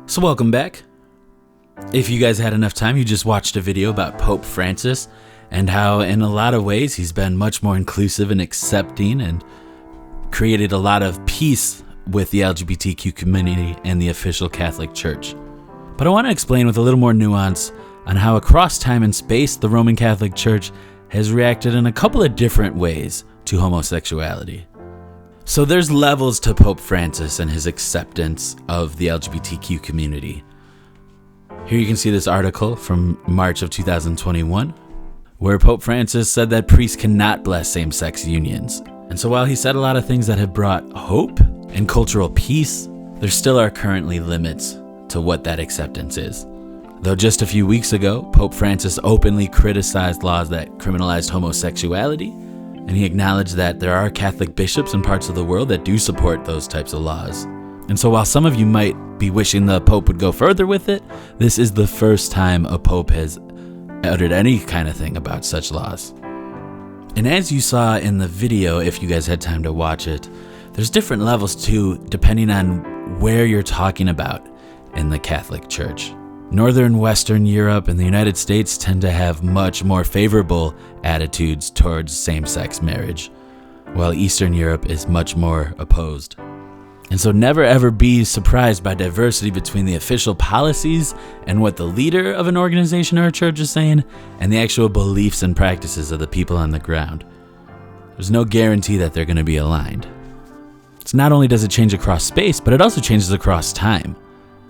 So welcome back. If you guys had enough time, you just watched a video about Pope Francis and how in a lot of ways he's been much more inclusive and accepting and created a lot of peace with the LGBTQ community and the official Catholic Church. But I want to explain with a little more nuance on how across time and space the Roman Catholic Church has reacted in a couple of different ways to homosexuality. So there's levels to Pope Francis and his acceptance of the LGBTQ community. Here you can see this article from March of 2021, where Pope Francis said that priests cannot bless same-sex unions. And so while he said a lot of things that have brought hope and cultural peace, there still are currently limits to what that acceptance is. Though just a few weeks ago, Pope Francis openly criticized laws that criminalized homosexuality, and he acknowledged that there are Catholic bishops in parts of the world that do support those types of laws. And so while some of you might be wishing the Pope would go further with it, this is the first time a Pope has uttered any kind of thing about such laws. And as you saw in the video, if you guys had time to watch it, there's different levels too, depending on where you're talking about in the Catholic Church. Northern Western Europe and the United States tend to have much more favorable attitudes towards same-sex marriage, while Eastern Europe is much more opposed. And so never ever be surprised by diversity between the official policies and what the leader of an organization or a church is saying and the actual beliefs and practices of the people on the ground. There's no guarantee that they're going to be aligned. So not only does it change across space, but it also changes across time.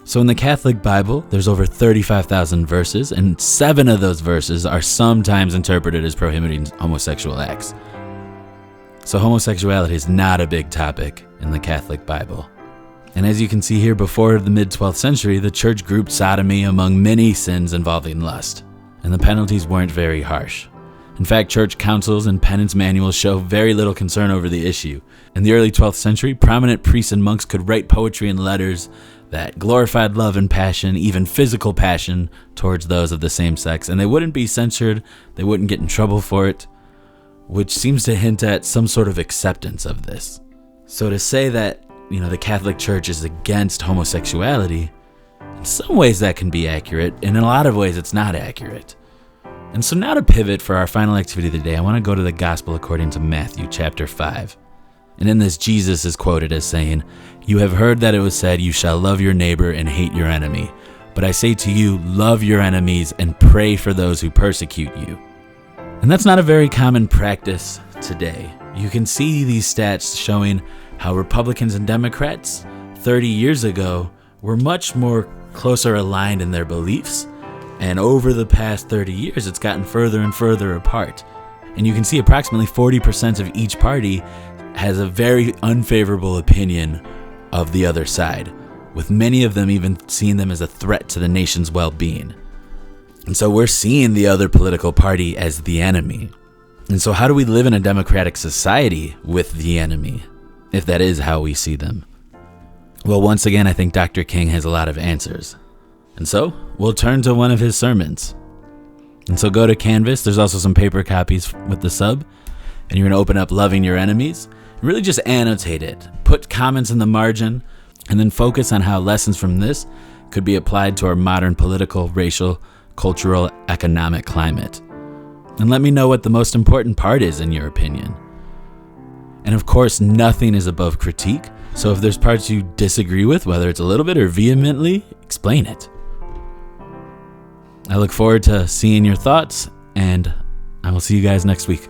So in the Catholic Bible, there's over 35,000 verses, and 7 of those verses are sometimes interpreted as prohibiting homosexual acts. So homosexuality is not a big topic in the Catholic Bible. And as you can see here, before the mid-12th century, the church grouped sodomy among many sins involving lust, and the penalties weren't very harsh. In fact, church councils and penance manuals show very little concern over the issue. In the early 12th century, prominent priests and monks could write poetry and letters that glorified love and passion, even physical passion, towards those of the same sex, and they wouldn't be censored, they wouldn't get in trouble for it, which seems to hint at some sort of acceptance of this. So to say that, the Catholic Church is against homosexuality, in some ways that can be accurate, and in a lot of ways it's not accurate. And so now to pivot for our final activity of the day, I want to go to the Gospel according to Matthew chapter 5. And in this, Jesus is quoted as saying, "You have heard that it was said, 'You shall love your neighbor and hate your enemy.' But I say to you, love your enemies and pray for those who persecute you." And that's not a very common practice today. You can see these stats showing how Republicans and Democrats 30 years ago were much more closer aligned in their beliefs. And over the past 30 years, it's gotten further and further apart. And you can see approximately 40% of each party has a very unfavorable opinion of the other side, with many of them even seeing them as a threat to the nation's well-being. And so we're seeing the other political party as the enemy. And so how do we live in a democratic society with the enemy, if that is how we see them? Well, once again, I think Dr. King has a lot of answers. And so we'll turn to one of his sermons. And so go to Canvas. There's also some paper copies with the sub. And you're going to open up Loving Your Enemies. Really just annotate it. Put comments in the margin. And then focus on how lessons from this could be applied to our modern political, racial, cultural, economic climate. And let me know what the most important part is in your opinion. And of course, nothing is above critique. So if there's parts you disagree with, whether it's a little bit or vehemently, explain it. I look forward to seeing your thoughts, and I will see you guys next week.